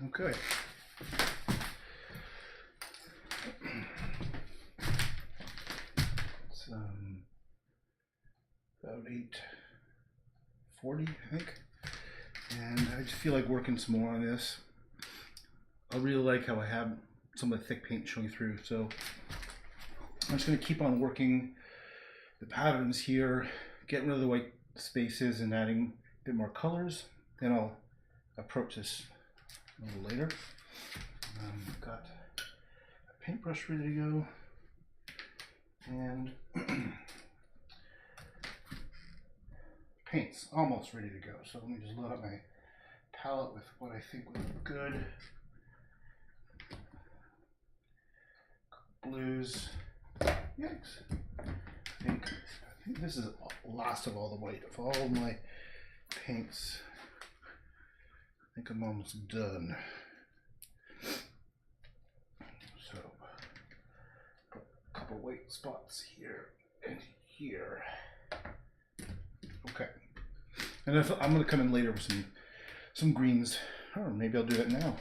Okay. It's about 8:40, I think. And I just feel like working some more on this. I really like how I have some of the thick paint showing through, so I'm just going to keep on working the patterns here, getting rid of the white spaces and adding a bit more colors. Then I'll approach this a little later. Got a paintbrush ready to go, and paint's almost ready to go. So let me just load up my palette with what I think would look good. Blues. Yikes. I think this is last of all the white of all my paints. I think I'm almost done. So put a couple white spots here and here. Okay. And if I'm going to come in later with some greens, or maybe I'll do that now.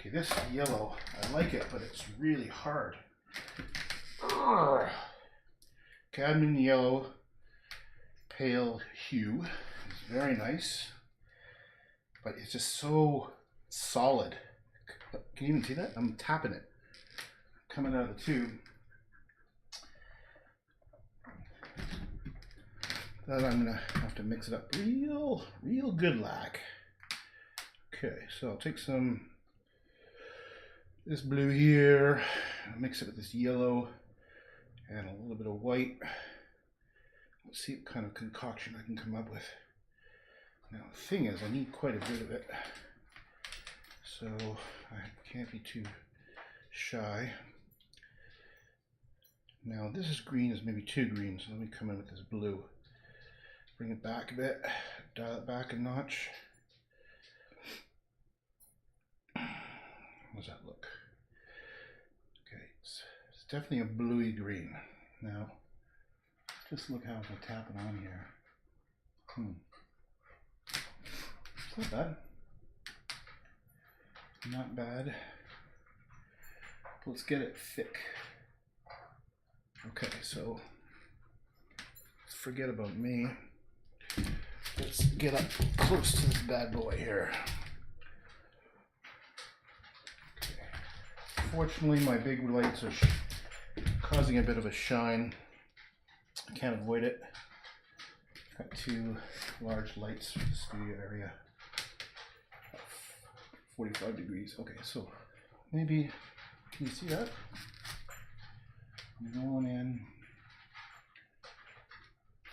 Okay, this yellow, I like it, but it's really hard. Cadmium yellow, pale hue is very nice, but it's just so solid. Can you even see that? I'm tapping it. Coming out of the tube. Then I'm gonna have to mix it up real good like. Okay, so I'll take some this blue here, mix it with this yellow and a little bit of white. Let's see what kind of concoction I can come up with. Now the thing is, I need quite a bit of it, so I can't be too shy. Now this is green, is maybe too green, so let me come in with this blue. Bring it back a bit, dial it back a notch. How does that look? Okay, it's definitely a bluey green. Now, just look how I'm tapping on here. It's not bad. Not bad. Let's get it thick. Okay, so forget about me. Let's get up close to this bad boy here. Fortunately, my big lights are causing a bit of a shine. I can't avoid it. Got two large lights for the studio area. 45 degrees. Okay, so maybe, can you see that? I'm going in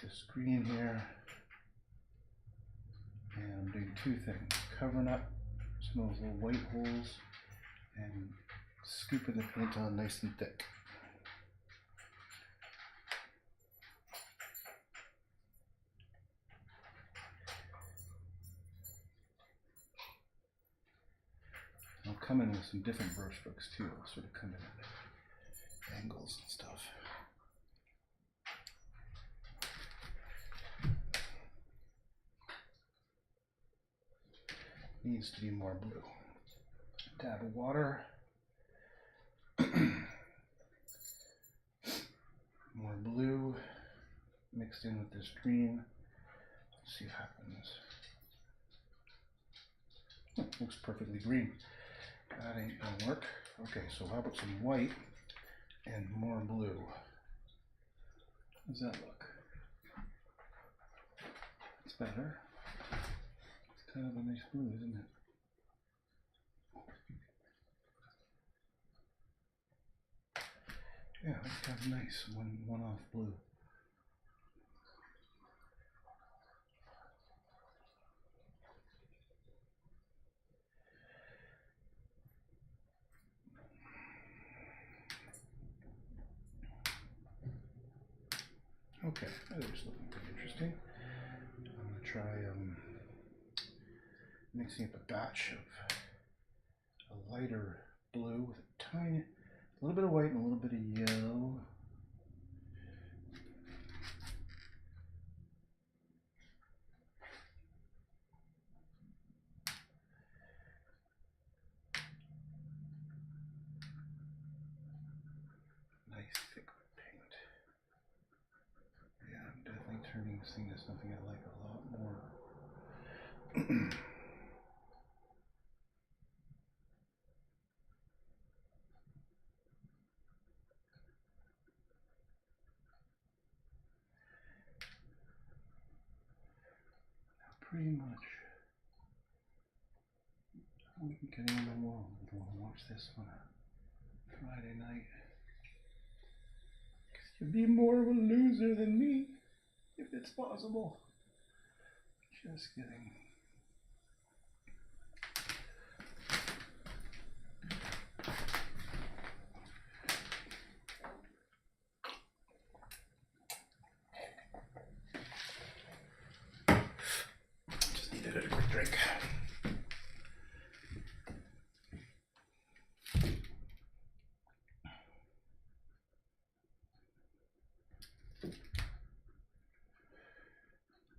this green here, and I'm doing two things. Covering up some of those little white holes and scooping the paint on nice and thick. I'll come in with some different brush strokes too. I'll sort of come in at angles and stuff. Needs to be more blue. Dab of water. More blue mixed in with this green. Let's see what happens. Looks perfectly green. That ain't gonna work. Okay, so how about some white and more blue? How does that look? It's better. It's kind of a nice blue, isn't it? Yeah, that's kind of nice. One off blue. Okay, that is looking pretty interesting. I'm gonna try mixing up a batch of a lighter blue with a little bit of white and a little bit of yellow. This thing is something I like a lot more. Pretty much. I wouldn't get anyone in the world would want to watch this on a Friday night. Because you'd be more of a loser than me, if it's possible. Just kidding. Just needed a quick drink.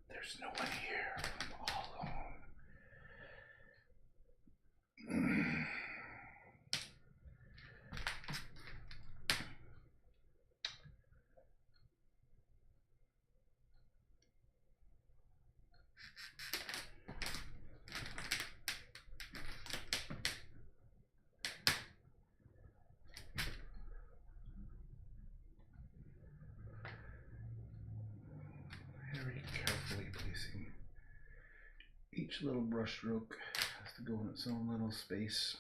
There's no one here. I'm all alone. Very carefully placing each little brush stroke has to go in its own little space.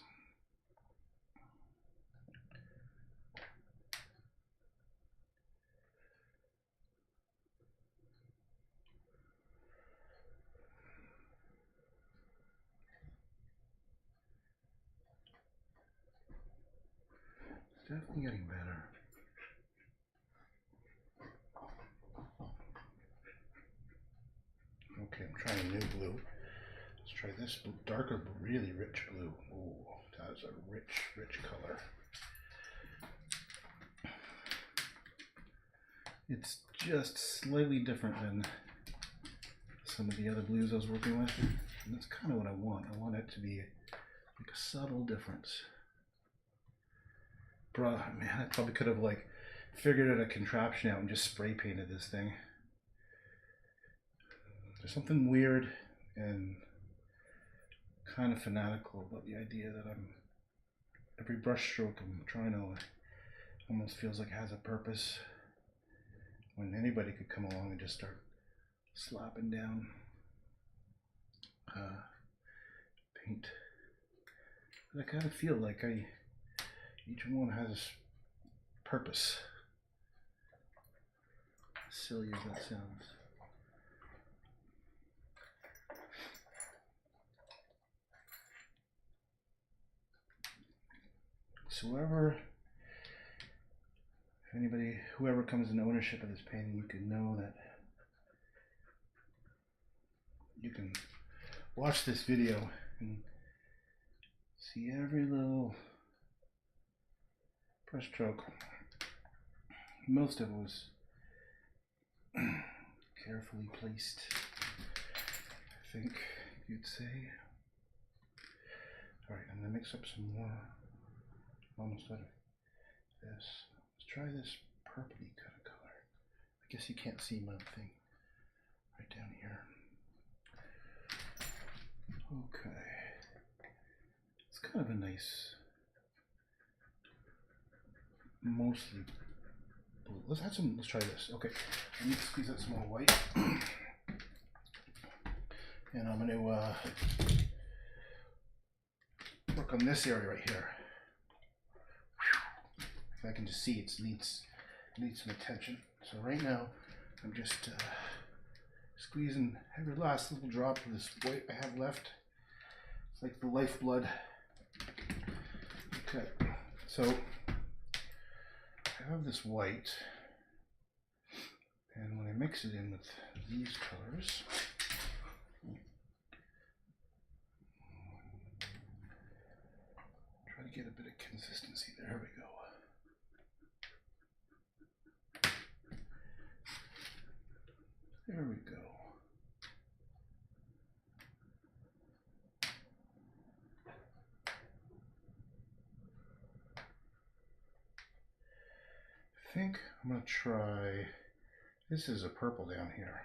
It's definitely getting better. Okay, I'm trying a new blue. Let's try this blue, darker, really rich blue. Oh, that is a rich, rich color. It's just slightly different than some of the other blues I was working with. And that's kind of what I want. I want it to be like a subtle difference. Bruh, man, I probably could have like figured out a contraption out and just spray painted this thing. There's something weird and kind of fanatical about the idea that every brush stroke I'm trying to almost feels like it has a purpose, when anybody could come along and just start slapping down paint. But I kind of feel like each one has purpose. As silly as that sounds. So whoever comes into ownership of this painting, you can know that you can watch this video and see every little brush stroke. Most of it was carefully placed, I think you'd say. Alright, I'm going to mix up some more. Almost out of this. Let's try this purpley kind of color. I guess you can't see my thing right down here. Okay. It's kind of a nice, mostly blue. Let's try this. Okay. I need to squeeze out some more white. And I'm going to work on this area right here. If I can just see, it needs some attention. So right now, I'm just squeezing every last little drop of this white I have left. It's like the lifeblood. Okay, so I have this white, and when I mix it in with these colors, try to get a bit of consistency. There we go. There we go. I think I'm going to try, this is a purple down here.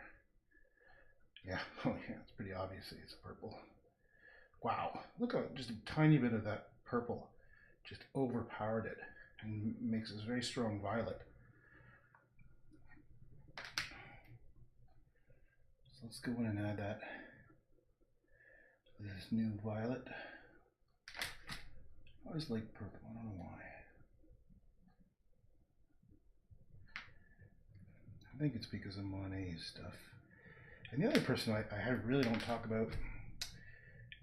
Yeah, oh yeah, it's pretty obviously it's purple. Wow, look at just a tiny bit of that purple just overpowered it and makes this very strong violet. So let's go in and add that this new violet. I always like purple, I don't know why. I think it's because of Monet's stuff. And the other person I really don't talk about,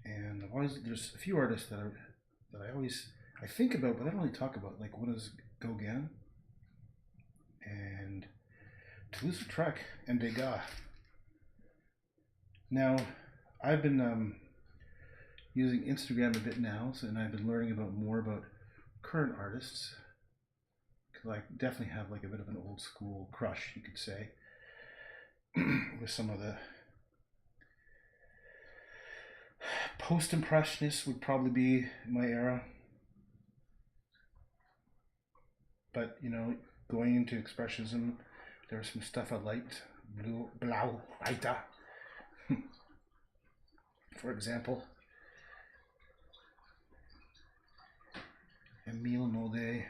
and there's a few artists that I think about, but I don't really talk about. Like one is Gauguin and Toulouse-Lautrec and Degas. Now, I've been using Instagram a bit now, and I've been learning more about current artists. Because I definitely have like a bit of an old school crush, you could say, with some of the post-impressionists would probably be my era. But you know, going into expressionism, there was some stuff I liked. Blau Reiter, for example. Emile Nolde,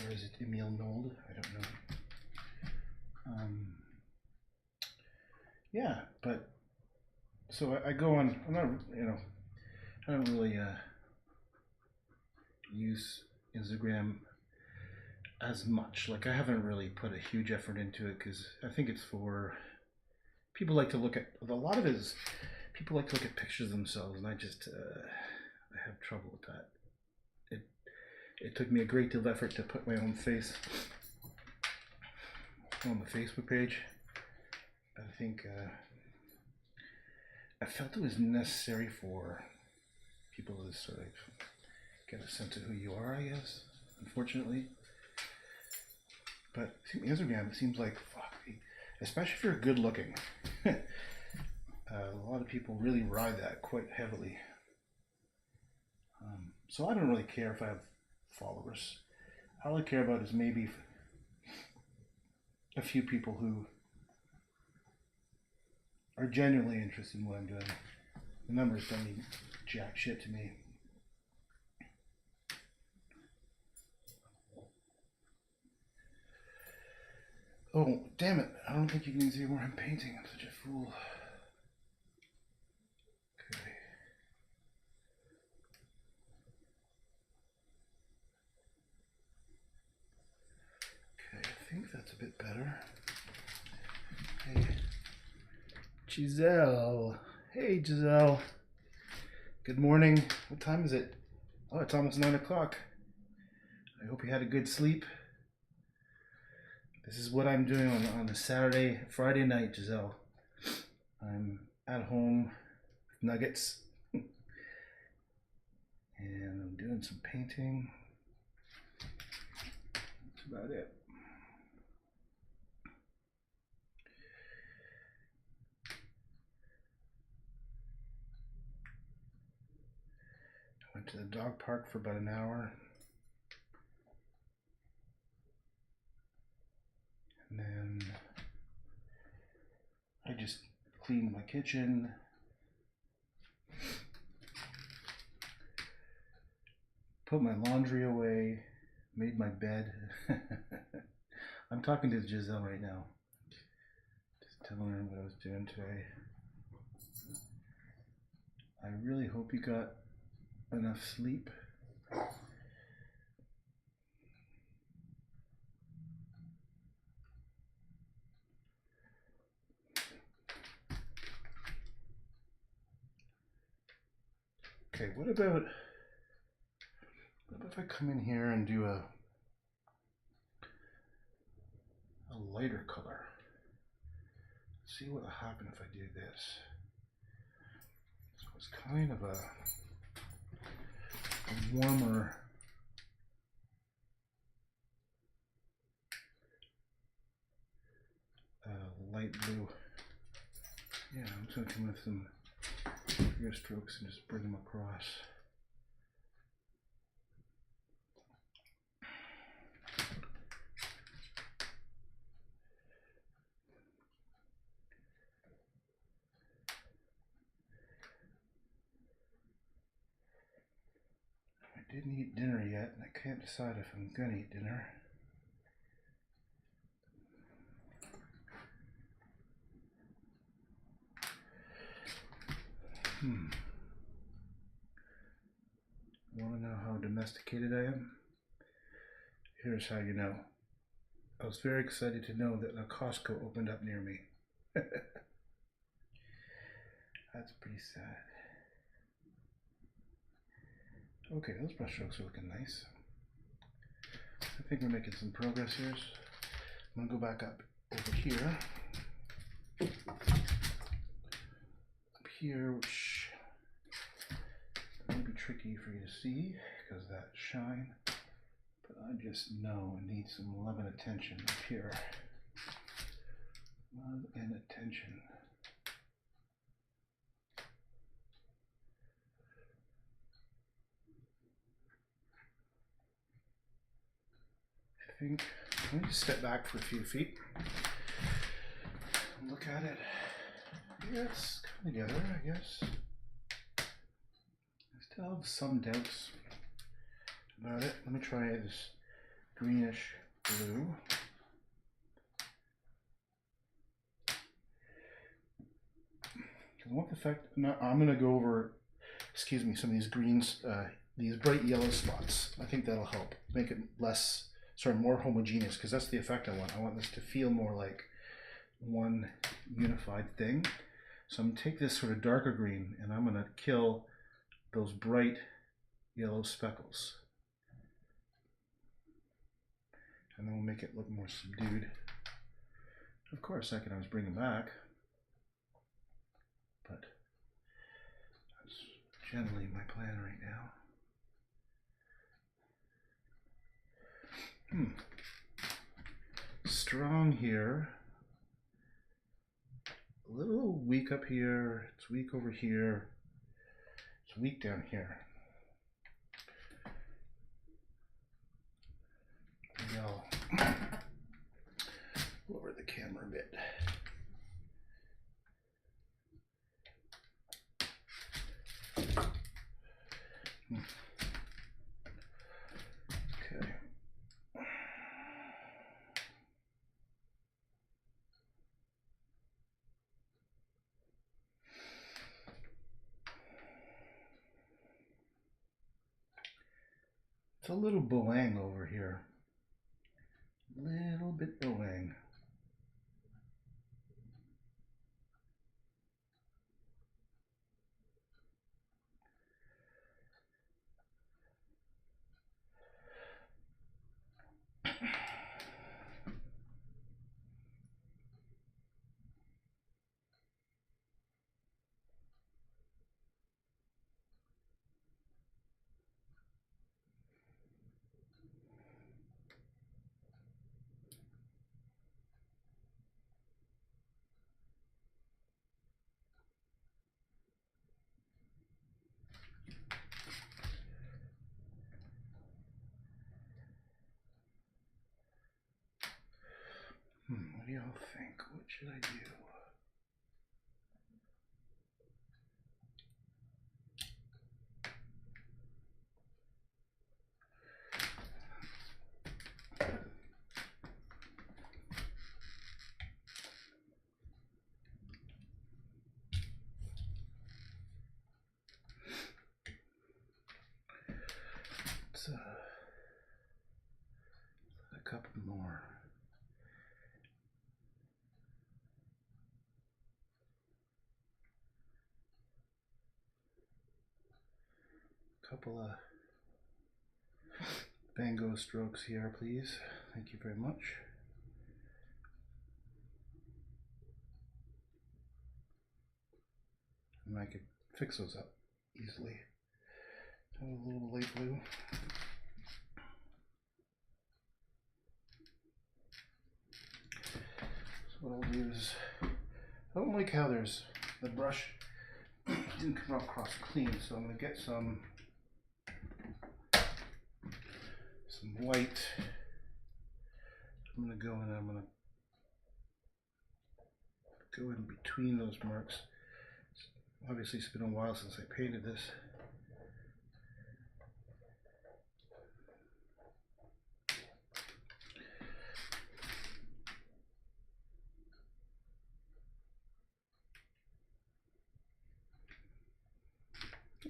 or is it Emile Nolde? I don't know. Yeah, but so I go on. I'm not, you know, I don't really use Instagram as much. Like I haven't really put a huge effort into it because I think it's for people like to look at. A lot of it is people like to look at pictures of themselves, and I just I have trouble with that. It took me a great deal of effort to put my own face on the Facebook page. I think I felt it was necessary for people to sort of get a sense of who you are, I guess, unfortunately. But Instagram, it seems like, fuck, especially if you're good looking, a lot of people really ride that quite heavily. So I don't really care if I have followers. All I care about is maybe a few people who are genuinely interested in what I'm doing. The numbers don't mean jack shit to me. Oh, damn it. I don't think you can see where I'm painting. I'm such a fool. Okay. Okay, I think that's a bit better. Hey, Giselle. Hey, Giselle. Good morning. What time is it? Oh, it's almost 9 o'clock. I hope you had a good sleep. This is what I'm doing on a Friday night, Giselle. I'm at home with nuggets. And I'm doing some painting. That's about it. I went to the dog park for about an hour. And then I just cleaned my kitchen. Put my laundry away. Made my bed. I'm talking to Giselle right now. Just telling her what I was doing today. I really hope you got enough sleep. Okay, what about if I come in here and do a lighter color? Let's see what will happen if I do this. So it's kind of a warmer light blue. Yeah, I'm just going to come with some finger strokes and just bring them across. Didn't eat dinner yet, and I can't decide if I'm gonna eat dinner. Want to know how domesticated I am? Here's how you know. I was very excited to know that a Costco opened up near me. That's pretty sad. Okay, those brush strokes are looking nice. I think we're making some progress here. I'm gonna go back up over here. Up here, which may be tricky for you to see because of that shine. But I just know it needs some love and attention up here. Love and attention. I think let me just step back for a few feet. Look at it. Yeah, it's coming together, I guess. I still have some doubts about it. Let me try this greenish blue. I want the fact. No, I'm going to go over, excuse me, some of these greens, these bright yellow spots. I think that'll help make it less, more homogeneous, because that's the effect I want. I want this to feel more like one unified thing. So I'm going to take this sort of darker green and I'm going to kill those bright yellow speckles. And then we'll make it look more subdued. Of course, I can always bring them back, but that's generally my plan right now. Strong here. A little weak up here. It's weak over here. It's weak down here. Maybe I'll go over the camera a bit. Okay. It's a little boang over here. Little bit boang. What do y'all think? What should I do? Let's a couple more. Couple of Van Gogh strokes here, please. Thank you very much. And I could fix those up easily. A little light blue. So what I'll do is, I don't like how there's the brush didn't come across clean, so I'm going to get some white. I'm going to go in and I'm going to go in between those marks. Obviously it's been a while since I painted this.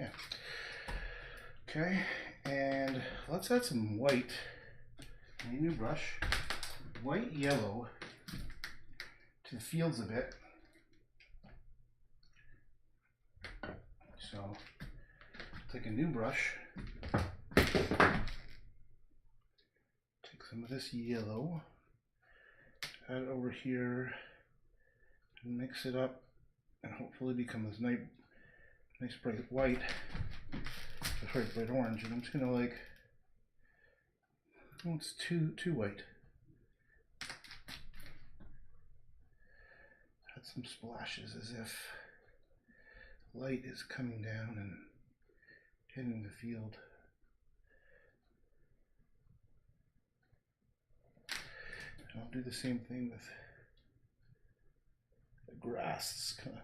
Yeah. Okay, and let's add some white. A new brush. White, yellow to the fields a bit. So take a new brush. Take some of this yellow. Add it over here. And mix it up. And hopefully become this nice bright white. Bright orange. And I'm just gonna like, oh, it's too white. Add some splashes as if light is coming down and hitting the field. And I'll do the same thing with the grass. It's kind of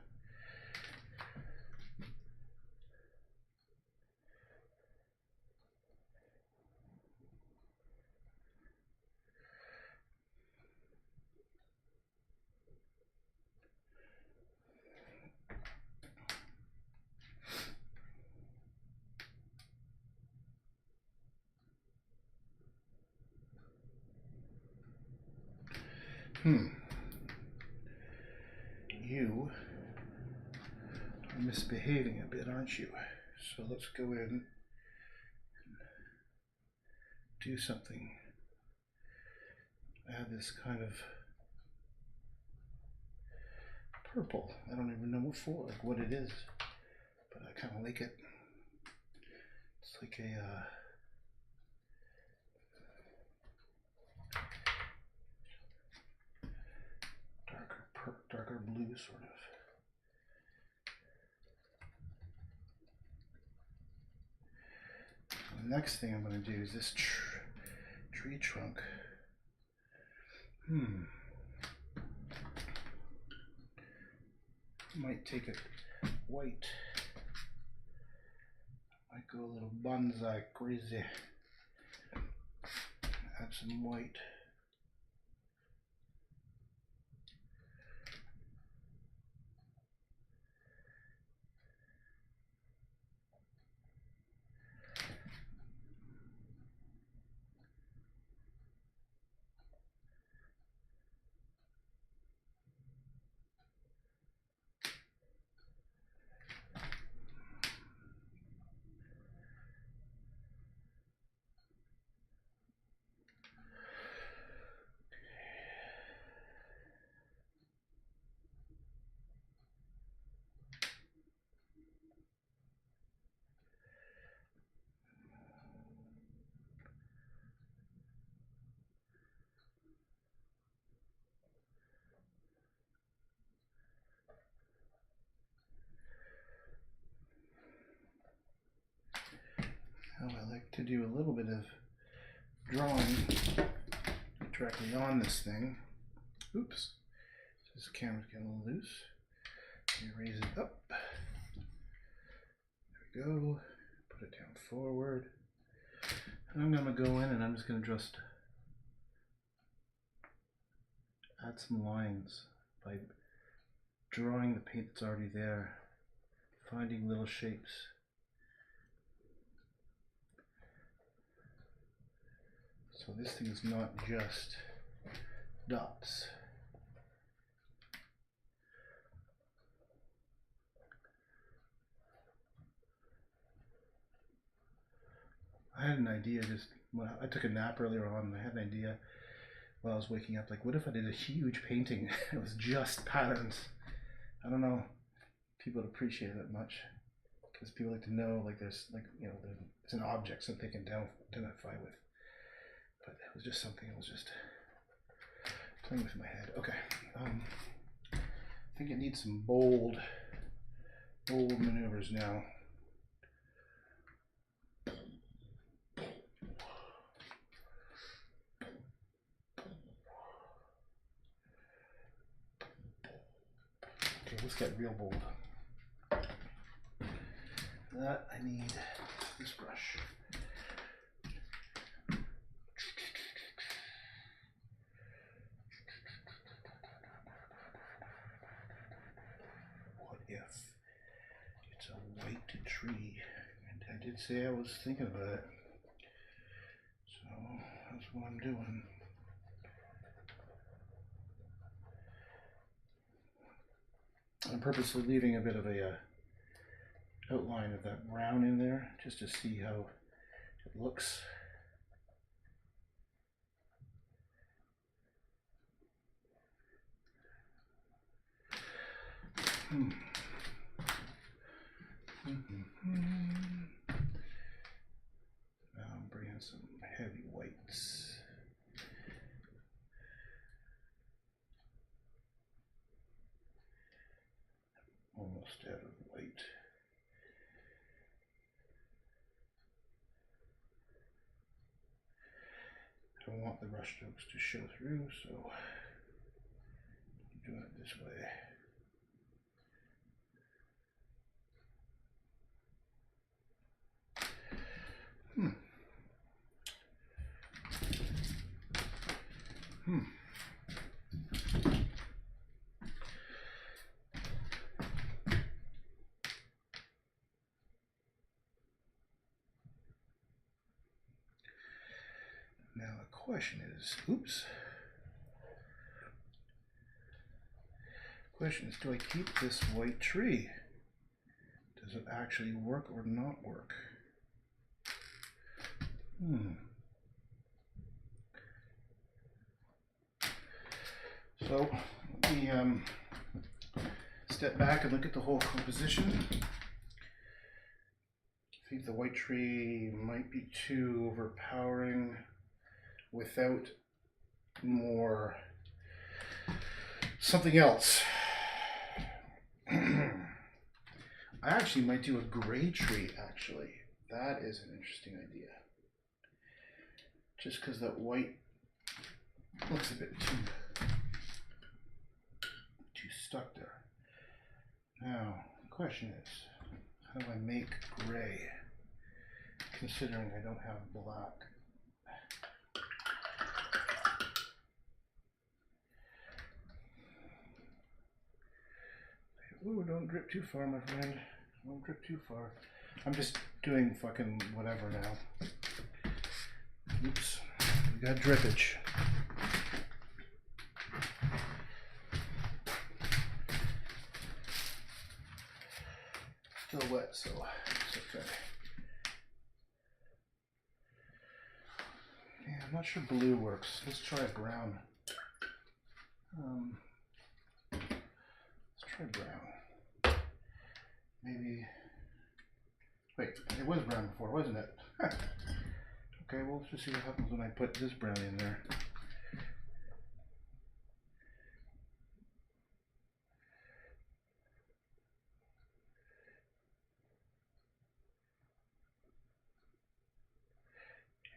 You are misbehaving a bit, aren't you? So let's go in and do something. Add this kind of purple. I don't even know what for, like what it is, but I kind of like it. It's like a darker blue sort of. The next thing I'm going to do is this tree trunk. Might take it white. Might go a little bonsai crazy. Add some white. Now I like to do a little bit of drawing directly on this thing. Oops, this camera's getting a little loose. Let me raise it up. There we go. Put it down forward. And I'm gonna go in and I'm just gonna just add some lines by drawing the paint that's already there, finding little shapes. So this thing is not just dots. I had an idea well, I took a nap earlier on and I had an idea while I was waking up, like what if I did a huge painting? It was just patterns. I don't know if people would appreciate it that much, because people like to know like there's like, you know, there's an object so they can identify with. But it was just something I was just playing with in my head. Okay, I think it needs some bold maneuvers now. Okay, let's get real bold. That I need this brush. What if it's a white tree? tree. And I did say I was thinking about it. So that's what I'm doing. I'm purposely leaving a bit of a outline of that brown in there just to see how it looks. Now I'm bringing some heavy whites. Almost out of white. I want the brush strokes to show through, so I'm doing it this way. Now the question is, do I keep this white tree? Does it actually work or not work? So let me step back and look at the whole composition. I think the white tree might be too overpowering without more something else. I actually might do a gray tree, actually. That is an interesting idea. Just because that white looks a bit too stuck there. Now, the question is, how do I make gray, considering I don't have black? Ooh, don't drip too far, my friend. Don't drip too far. I'm just doing fucking whatever now. Oops. We got drippage. Still wet, so it's okay. Yeah, I'm not sure blue works. Let's try brown. Let's try brown. Maybe. Wait, it was brown before, wasn't it? Okay, well, let's just see what happens when I put this brown in there.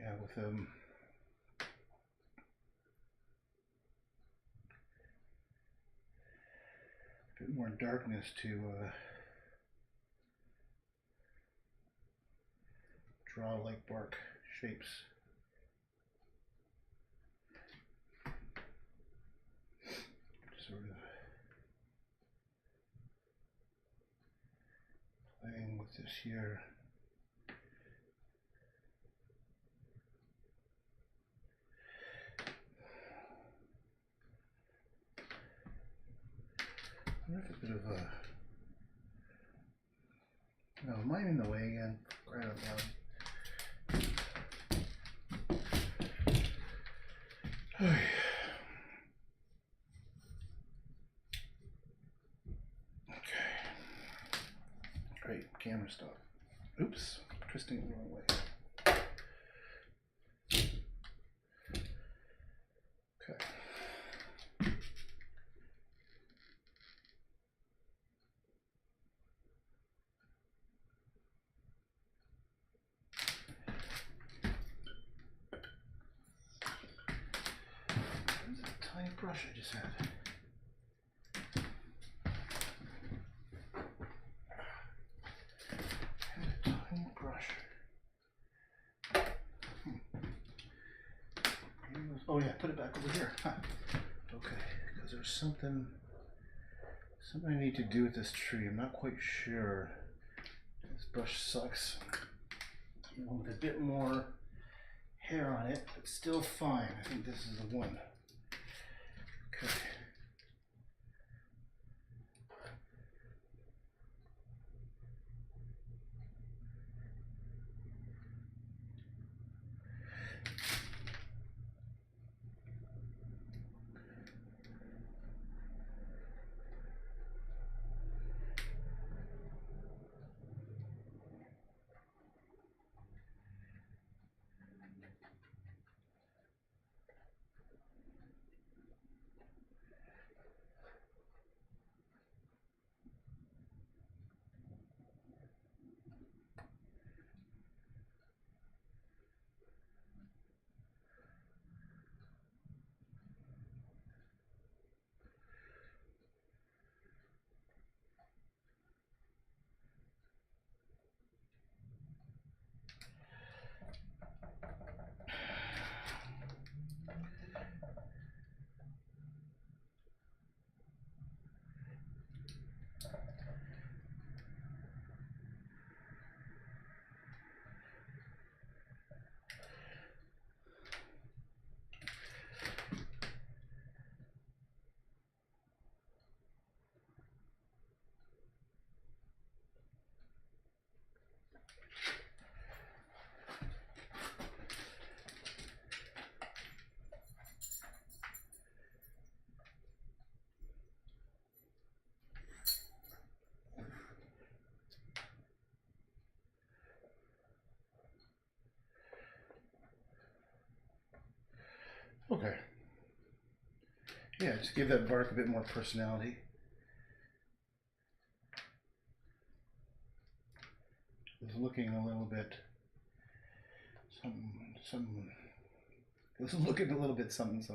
Yeah, with a bit more darkness to draw like bark shapes. Sort of playing with this here. I wonder if a bit of a... No, am I in the way again? Right up now. Okay. Great, camera stop. Oops, twisting it the wrong way. Okay. Where's that tiny brush I just had? Oh yeah, put it back over here. Huh. Okay, because there's something I need to do with this tree. I'm not quite sure. It's brush sucks. You know, with a bit more hair on it, but still fine. I think this is the one. Okay. Okay. Yeah, just give that bark a bit more personality. It's looking a little bit something. It's looking a little bit something.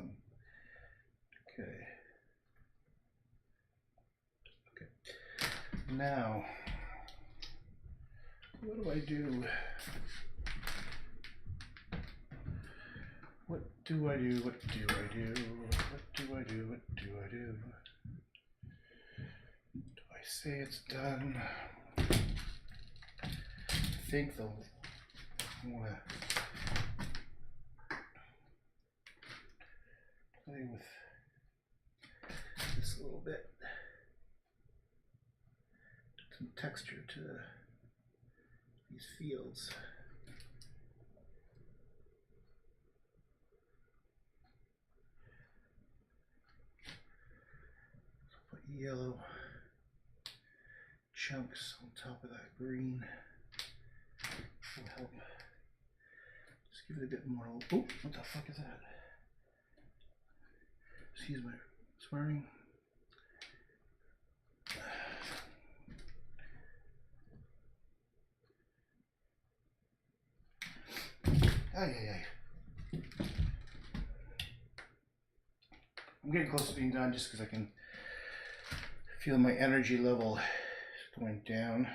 Okay. Okay. Now, what do I do? What do I do? What do I do? What do I do? What do I do? Do I say it's done? I think they'll want to play with this a little bit. Some texture to these fields. Yellow chunks on top of that green will help. Just give it a bit more. Oh, what the fuck is that? Excuse my swearing. Ay. I'm getting close to being done just because I can feel my energy level going down.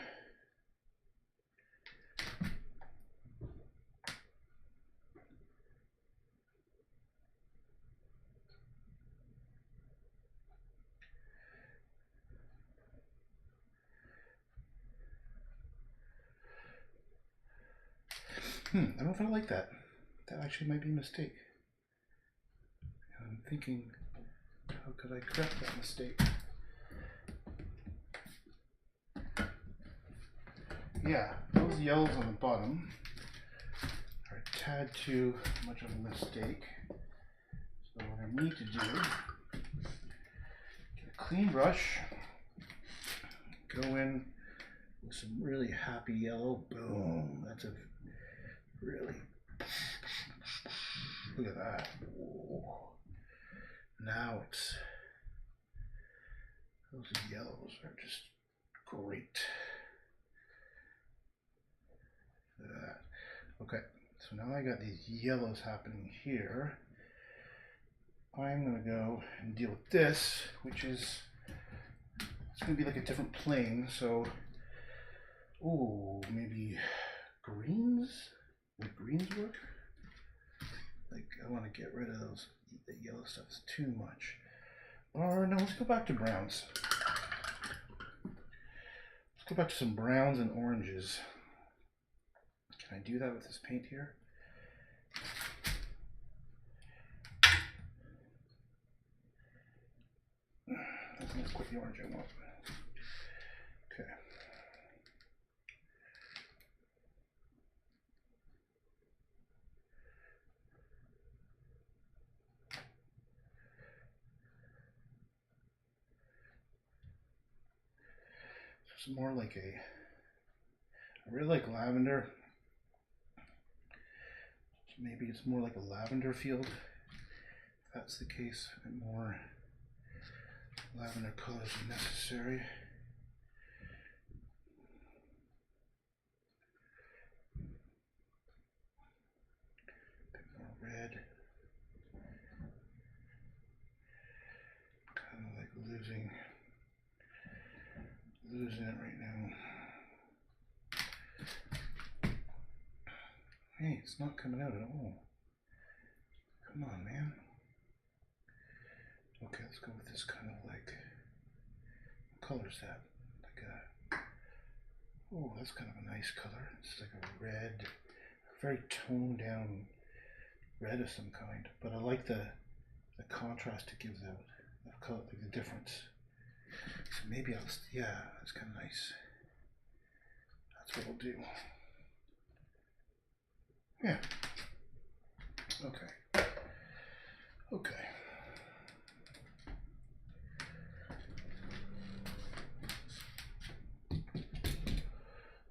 I don't know if I like that. That actually might be a mistake. I'm thinking, how could I correct that mistake? Yeah, those yellows on the bottom are a tad too much of a mistake. So what I need to do, get a clean brush, go in with some really happy yellow. Boom, that's a really, look at that. Whoa. Now it's, those yellows are just great. That. Okay, so now I got these yellows happening here. I'm gonna go and deal with this, which is, it's gonna be like a different plane. So, ooh, maybe greens? Would greens work? Like, I want to get rid of those. The yellow stuff is too much. Or no, let's go back to browns. Let's go back to some browns and oranges. Can I do that with this paint here? Let's quit the orange I want. Okay. It's more like I really like lavender. So maybe it's more like a lavender field. If that's the case, a bit more lavender colors are necessary. A bit more red. Kind of like losing it right now. Hey, it's not coming out at all. Come on, man. Okay, let's go with this kind of like, what color is that? Like a, oh, that's kind of a nice color. It's like a red, a very toned down red of some kind. But I like the contrast it gives out, the color, like the difference. So maybe I'll, yeah, that's kind of nice. That's what we'll do. Yeah. Okay. Okay.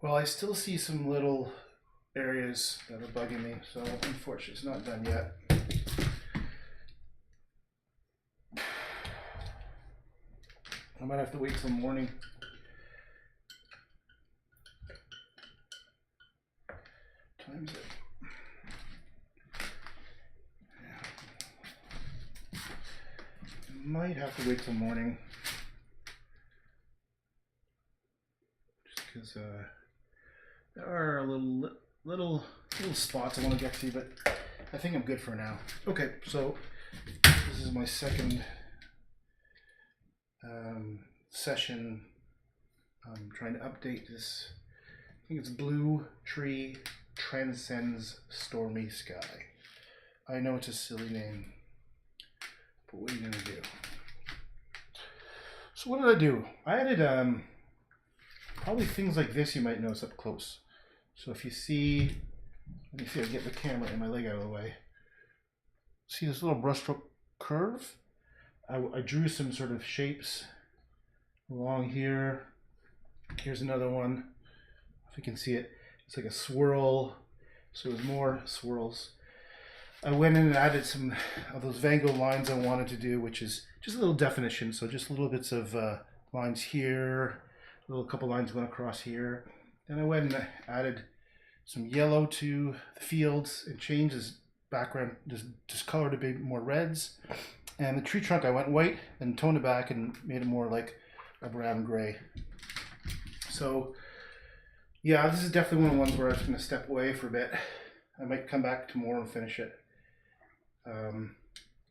Well, I still see some little areas that are bugging me, so unfortunately it's not done yet. I might have to wait till morning. Time's it. Yeah. Might have to wait till morning. Just because there are little spots I want to get to, but I think I'm good for now. Okay, so this is my second session. I'm trying to update this. I think it's Tree Transcends Stormy Sky. I know it's a silly name, but what are you gonna do? So what did I do? I added probably things like this you might notice up close. So if you see, let me see if I get the camera and my leg out of the way. See this little brushstroke curve? I drew some sort of shapes along here. Here's another one. If you can see it, it's like a swirl. So there's more swirls. I went in and added some of those Van Gogh lines I wanted to do, which is just a little definition. So just little bits of lines here, a little couple lines going across here. Then I went and added some yellow to the fields and changed this background, just colored a bit more reds. And the tree trunk I went white and toned it back and made it more like a brown gray. So yeah, this is definitely one of the ones where I was going to step away for a bit. I might come back tomorrow and finish it.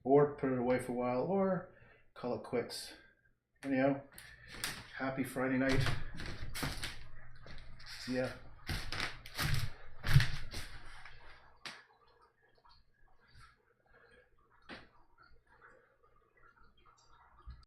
Or put it away for a while, or call it quits. Anyhow, happy Friday night. See ya.